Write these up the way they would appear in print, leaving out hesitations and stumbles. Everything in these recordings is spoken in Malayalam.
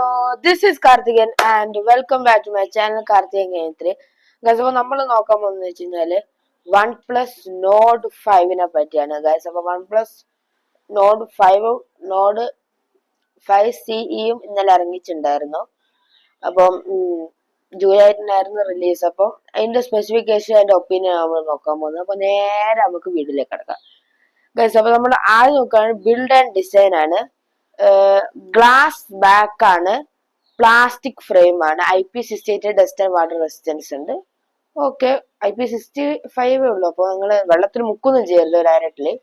Hello, this is Karthikan and welcome back to my channel Karthikan game. Guys, അപ്പോൾ നമ്മൾ നോക്കാൻ പോകുന്നത് വെച്ച് കഴിഞ്ഞാൽ OnePlus Nord 5 പറ്റിയാണ് ഗൈസ്. അപ്പോൾ OnePlus Nord 5 Nord 5 CEയും ഇന്നലെ ഇറങ്ങിയിട്ടുണ്ടായിരുന്നു. അപ്പം ജൂലൈ 8 റിലീസ്. അപ്പം അതിന്റെ സ്പെസിഫിക്കേഷൻ അതിന്റെ ഒപ്പീനിയൻ നമ്മൾ നോക്കാൻ പോകുന്നത്. അപ്പോൾ നേരെ നമുക്ക് വീഡിയോയിലേക്ക് കിടക്കാം ഗൈസ്. അപ്പോൾ നമ്മൾ ആദ്യം നോക്കുകയാണെങ്കിൽ ബിൽഡ് ആൻഡ് ഡിസൈൻ ആണ്. ഗ്ലാസ് ബാക്ക് ആണ്, പ്ലാസ്റ്റിക് ഫ്രെയിം ആണ്, IP68 dust and water resistance ഉണ്ട്. ഓക്കെ, IP65 ഉള്ളു. അപ്പോൾ നിങ്ങൾ വെള്ളത്തിൽ മുക്കൊന്നും ചെയ്യരുത് directly.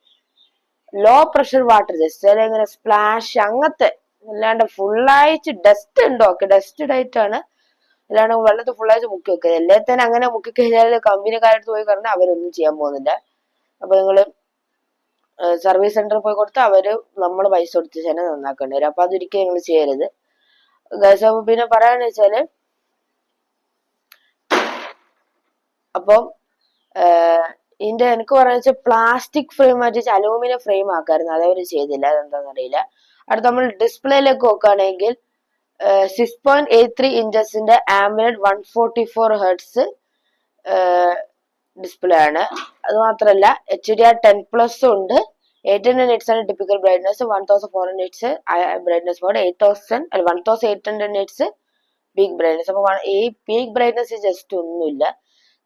Low pressure water, just ഇങ്ങനെ സ്പ്ലാഷ് അങ്ങനത്തെ, അല്ലാണ്ട് ഫുള്ളായിട്ട് ഡസ്റ്റ് ഉണ്ട്. ഓക്കെ, ഡസ്റ്റ് ഡൈറ്റ് ആണ്, അല്ലാണ്ട് വെള്ളത്തിൽ ഫുള്ളായിട്ട് മുക്കി വെക്കുക. എല്ലാത്തിനും അങ്ങനെ മുക്കി കഴിഞ്ഞാൽ കമ്പനിക്കാരടുത്ത് പോയി പറഞ്ഞാൽ അവരൊന്നും ചെയ്യാൻ പോകുന്നില്ല. അപ്പൊ നിങ്ങള് സർവീസ് സെന്ററിൽ പോയി കൊടുത്ത് അവര് നമ്മൾ പൈസ കൊടുത്ത് തന്നെ നന്നാക്കേണ്ടി വരും. അപ്പൊ അതൊരിക്കലും നിങ്ങൾ ചെയ്യരുത് ഗൈസ്. അപ്പൊ പിന്നെ പറയാന്ന് വെച്ചാല്, അപ്പം ഇതിന്റെ എനിക്ക് പറയാന്ന് വെച്ചാൽ പ്ലാസ്റ്റിക് ഫ്രെയിം മാറ്റി അലൂമിനിയം ഫ്രെയിം ആക്കായിരുന്നു. അതവര് ചെയ്തില്ല, അതെന്താണെന്ന് അറിയില്ല. അടുത്ത നമ്മൾ ഡിസ്പ്ലേയിലേക്ക് നോക്കുകയാണെങ്കിൽ 6.83 ഇഞ്ചസിന്റെ AMOLED 144 Hz ഡിസ്പ്ലേ ആണ്. അത് മാത്രല്ല HDR10+ ഉണ്ട്. 800 nits ആണ് typical brightness, 1400 nits brightness mode, 1800 nits peak brightness. അപ്പൊ ഈ പീക്ക് ബ്രൈറ്റ്നസ് ജസ്റ്റ് ഒന്നുമില്ല.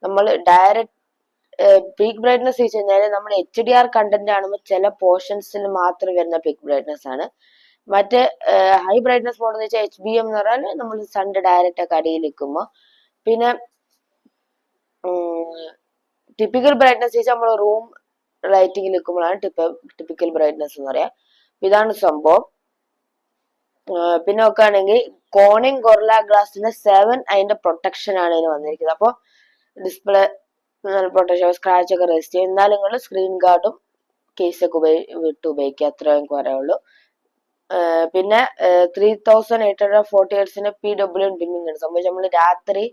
നമ്മൾ ഡയറക്റ്റ് പീക്ക് ബ്രൈറ്റ്നസ് വെച്ച് കഴിഞ്ഞാൽ നമ്മൾ HDR കണ്ടന്റ് ആണെങ്കിൽ ചില പോർഷൻസിൽ മാത്രം വരുന്ന പീക്ക് ബ്രൈറ്റ്നസ് ആണ്. മറ്റേ ഹൈ ബ്രൈറ്റ്നസ് മോഡ് എന്ന് വെച്ചാൽ HBM എന്ന് പറഞ്ഞാൽ നമ്മൾ സൺഡ് ഡയറക്റ്റ് ഒക്കെ അടിയിൽ നിൽക്കുമ്പോൾ. പിന്നെ ടിപ്പിക്കൽ ബ്രൈറ്റ്നസ് വെച്ചാൽ നമ്മൾ റൂം ലൈറ്റിംഗ് നിൽക്കുമ്പോഴാണ് ടിപ്പിക്കൽ ബ്രൈറ്റ്നസ് എന്ന് പറയാം. ഇതാണ് സംഭവം. പിന്നെ നോക്കുകയാണെങ്കിൽ കോണിംഗ് ഗൊറില്ല ഗ്ലാസിന്റെ 7 അതിന്റെ പ്രൊട്ടക്ഷൻ ആണ് ഇതിന് വന്നിരിക്കുന്നത്. അപ്പോൾ ഡിസ്പ്ലേ പ്രൊട്ടക്ഷൻ, സ്ക്രാച്ച് ഒക്കെ റെസിസ്റ്റ് ചെയ്യും. എന്നാലും നിങ്ങൾ സ്ക്രീൻ ഗാർഡും കേസൊക്കെ വിട്ട് ഉപയോഗിക്കുക, അത്രയും എനിക്ക് പറയുള്ളൂ. പിന്നെ 3840 Hz PWM ഡിമ്മിങ് ഉണ്ട്. സംഭവിച്ച് നമ്മൾ രാത്രി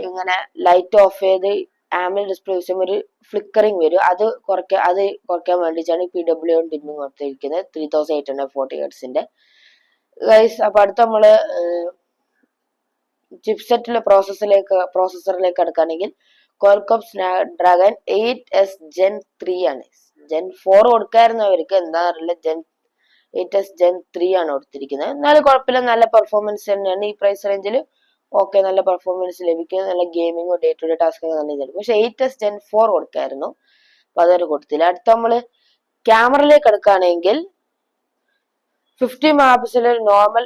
ഇങ്ങനെ ലൈറ്റ് ഓഫ് ചെയ്ത് AMOLED ഡിസ്പ്ലേ യൂസ് ചെയ്യുമ്പോൾ ഒരു ഫ്ലിക്കറിങ് വരും. അത് കുറയ്ക്കാൻ വേണ്ടിയിട്ടാണ് ഈ PWM ഡിമ്മിങ് കൊടുത്തിരിക്കുന്നത് 3840 Hz ഗൈസ്. അപ്പൊ അടുത്ത നമ്മള് ചിപ്സെറ്റിലെ പ്രോസസറിലേക്ക് എടുക്കുകയാണെങ്കിൽ Qualcomm Snapdragon 8s Gen 3 ആണ്. Gen 4 കൊടുക്കായിരുന്നു അവർക്ക്, എന്താ അറിയില്ല. 8s Gen 3 ആണ് കൊടുത്തിരിക്കുന്നത്. എന്നാലും കുഴപ്പമില്ല, നല്ല പെർഫോമൻസ് തന്നെയാണ് ഈ പ്രൈസ് റേഞ്ചിൽ. ഓക്കെ, നല്ല പെർഫോമൻസ് ലഭിക്കും, നല്ല ഗെയിമിങ്ങോ ഡേ ടു ഡേ ടാസ്ക് നല്ല ഇതായിരിക്കും. പക്ഷെ 8s Gen 4 കൊടുക്കായിരുന്നു, അപ്പൊ അതൊരു കൊടുത്തില്ല. അടുത്ത നമ്മള് ക്യാമറയിലേക്ക് എടുക്കുകയാണെങ്കിൽ 50 MP നോർമൽ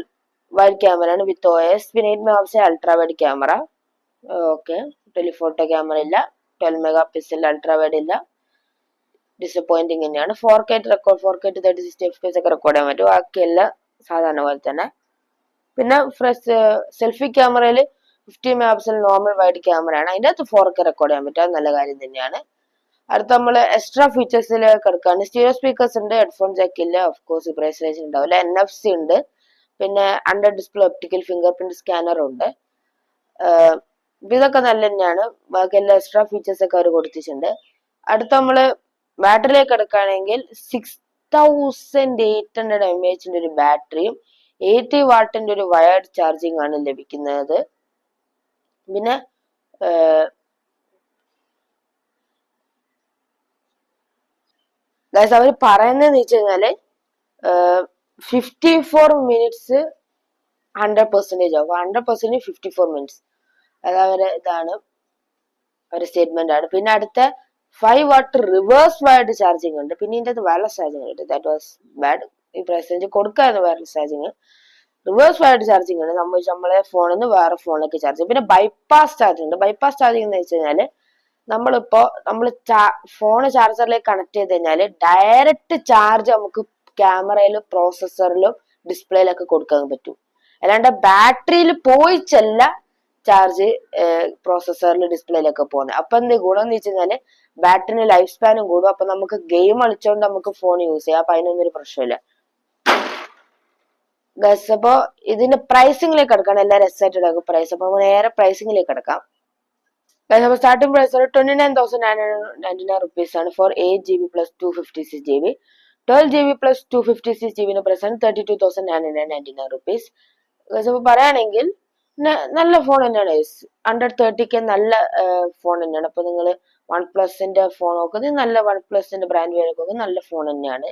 വൈഡ് ക്യാമറ ആണ് വിത്ത് OS. പിന്നെ 8 MP ultra wide camera. Okay, telephoto camera ഇല്ല. 12 MP അൾട്രാ വൈഡ് ഇല്ല. ഡിസപ്പോയിന്റിങ് തന്നെയാണ്. 4K 30-60 FPS ഒക്കെ റെക്കോർഡ് ചെയ്യാൻ പറ്റും. ബാക്കിയെല്ലാം സാധാരണ പോലെ തന്നെ. പിന്നെ സെൽഫി ക്യാമറയിൽ 50 MP നോർമൽ വൈഡ് ക്യാമറ ആണ്. അതിൻ്റെ അകത്ത് 4K റെക്കോർഡ് ചെയ്യാൻ പറ്റും, അത് നല്ല കാര്യം തന്നെയാണ്. അടുത്ത നമ്മൾ എക്സ്ട്രാ ഫീച്ചേഴ്സിലേക്ക് എടുക്കുകയാണ്. സ്റ്റീരിയോ സ്പീക്കേഴ്സ് ഉണ്ട്, ഹെഡ്ഫോൺ ജാക്ക് ഇല്ല, ഓഫ് കോഴ്സ് പ്രൈസ് റേഞ്ച് ഉണ്ടാവില്ല. NFC ഉണ്ട്, പിന്നെ under display optical finger print scanner ഉണ്ട്. ഇതൊക്കെ നല്ല തന്നെയാണ്. ബാക്കി എല്ലാ എക്സ്ട്രാ ഫീച്ചേഴ്സ് ഒക്കെ അവർ കൊടുത്തിട്ടുണ്ട്. അടുത്ത നമ്മള് ബാറ്ററിയിലേക്ക് എടുക്കുകയാണെങ്കിൽ 6800 mAh ഒരു ബാറ്ററിയും 80 വാട്ടിന്റെ ഒരു വയർഡ് ചാർജിങ് ആണ് ലഭിക്കുന്നത്. പിന്നെ അവർ പറയുന്നതെന്ന് വെച്ച് കഴിഞ്ഞാല് 54 മിനിറ്റ്സ് 100% ആവും. 100% 54 മിനിറ്റ്സ്, അതവരെ ഇതാണ് ഒരു സ്റ്റേറ്റ്മെന്റ് ആണ്. പിന്നെ അടുത്ത 5 വാട്ട് റിവേഴ്സ് വയർഡ് ചാർജിങ് ഉണ്ട്. പിന്നെ ഇതിന്റെ വയർലെസ് ചാർജിങ് ഉണ്ട്. That was bad. ഈ പ്രൈസ് റേഞ്ച് കൊടുക്കായിരുന്നു wireless charging. Reverse wired charging ആണ്, നമ്മളെ ഫോണിൽ നിന്ന് വേറെ ഫോണിലേക്ക് ചാർജ് ചെയ്യും. പിന്നെ ബൈപ്പാസ് ചാർജിങ് ഉണ്ട്. ബൈപ്പാസ് ചാർജിങ് എന്ന് വെച്ച് കഴിഞ്ഞാല് നമ്മൾ ഫോണ് ചാർജറിലേക്ക് കണക്ട് ചെയ്ത് കഴിഞ്ഞാല് ഡയറക്റ്റ് ചാർജ് നമുക്ക് ക്യാമറയിലും പ്രോസസറിലും ഡിസ്പ്ലേയിലൊക്കെ കൊടുക്കാൻ പറ്റും. അല്ലാണ്ട് ബാറ്ററിയിൽ പോയിച്ചല്ല ചാർജ് പ്രോസസറിൽ ഡിസ്പ്ലേയിലൊക്കെ പോകുന്നത്. അപ്പൊ എന്ത് ഗുണം എന്ന് വെച്ച് കഴിഞ്ഞാല് ബാറ്ററിന് ലൈഫ് സ്പാനും കൂടും. അപ്പൊ നമുക്ക് ഗെയിം കളിച്ചോണ്ട് നമുക്ക് ഫോൺ യൂസ് ചെയ്യാം. അപ്പൊ അതിനൊന്നും ഒരു പ്രശ്നമില്ല ഗസ്. അപ്പൊ ഇതിന്റെ പ്രൈസിംഗിലേക്ക് എടുക്കണം. എല്ലാവരും എക്സൈറ്റഡ് ആകും പ്രൈസ്. അപ്പൊ നേരെ പ്രൈസിംഗിലേക്ക് എടുക്കാം. സ്റ്റാർട്ടിംഗ് പ്രൈസ് 29,999 rupees ആണ് for 8GB plus 256GB. 12GB plus 256GB price ആണ് 32,999 rupees. അപ്പൊ പറയുകയാണെങ്കിൽ നല്ല ഫോൺ തന്നെയാണ്. $130K നല്ല ഫോൺ തന്നെയാണ്. അപ്പൊ നിങ്ങൾ വൺ പ്ലസിന്റെ ഫോൺ നോക്കുന്നത് നല്ല വൺ പ്ലസിന്റെ ബ്രാൻഡ് പേര് നോക്കുന്നത് നല്ല ഫോൺ തന്നെയാണ്.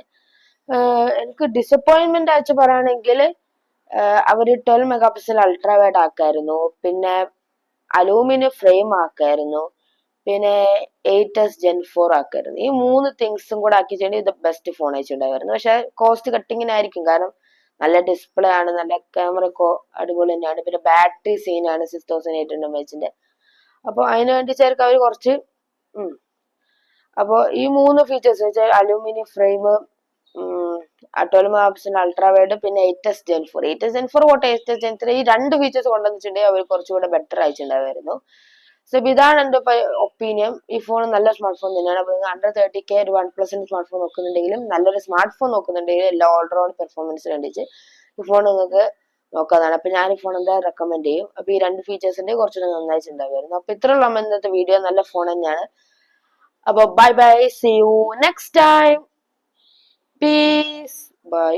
എനിക്ക് ഡിസപ്പോയിന്റ്മെന്റ് ആയിട്ട് പറയുകയാണെങ്കിൽ അവര് 12 മെഗാ പിക്സൽ അൾട്രാ വൈഡ് ആക്കായിരുന്നു, പിന്നെ അലൂമിനിയം ഫ്രെയിം ആക്കായിരുന്നു, പിന്നെ 8s Gen 4 ആക്കായിരുന്നു. ഈ 3 തിങ്സും കൂടെ ആക്കിച്ചെങ്കിൽ ഇത് ബെസ്റ്റ് ഫോൺ അയച്ചിട്ടുണ്ടായിരുന്നു. പക്ഷെ കോസ്റ്റ് കട്ടിങ്ങിനായിരിക്കും, കാരണം നല്ല ഡിസ്പ്ലേ ആണ്, നല്ല ക്യാമറ അടിപൊളി തന്നെയാണ്, പിന്നെ ബാറ്ററി സീനാണ് 6800 mAh. അപ്പൊ അതിന് വേണ്ടി ചേർക്കാൻ അവർ കുറച്ച് അപ്പോൾ ഈ 3 ഫീച്ചേഴ്സ് വെച്ചാൽ aluminium frame, 12 mega pixel ultra wide, പിന്നെ 8s Gen 4. 8s Gen 4 പോട്ടെ, 8s Gen 3 ഈ 2 ഫീച്ചേഴ്സ് കൊണ്ടുവന്നിട്ടുണ്ടെങ്കിൽ അവർ കുറച്ചുകൂടെ ബെറ്റർ അയച്ചിട്ടുണ്ടായിരുന്നു. സോ ഇതാണ് എന്റെ ഒപ്പീനിയൻ. ഈ ഫോൺ നല്ല സ്മാർട്ട് ഫോൺ തന്നെയാണ്. അപ്പൊ $130K ഒരു വൺ പ്ലസിന്റെ സ്മാർട്ട് ഫോൺ നോക്കുന്നുണ്ടെങ്കിലും നല്ലൊരു സ്മാർട്ട് ഫോൺ നോക്കുന്നുണ്ടെങ്കിലും എല്ലാ ഓൾറൗണ്ട് പെർഫോമൻസ് വേണ്ടിച്ച് ഈ ഫോൺ നിങ്ങൾക്ക് നോക്കാതാണ്. അപ്പൊ ഞാൻ ഈ ഫോൺ എന്താ റെക്കമെൻഡ് ചെയ്യും. അപ്പൊ ഈ 2 ഫീച്ചേഴ്സിന്റെ കുറച്ചുകൂടെ നന്നായിട്ടുണ്ടാവുമായിരുന്നു. അപ്പൊ ഇത്രയുള്ള ഇന്നത്തെ വീഡിയോ. നല്ല ഫോൺ തന്നെയാണ്. അപ്പൊ bye bye, see you next time, peace, by.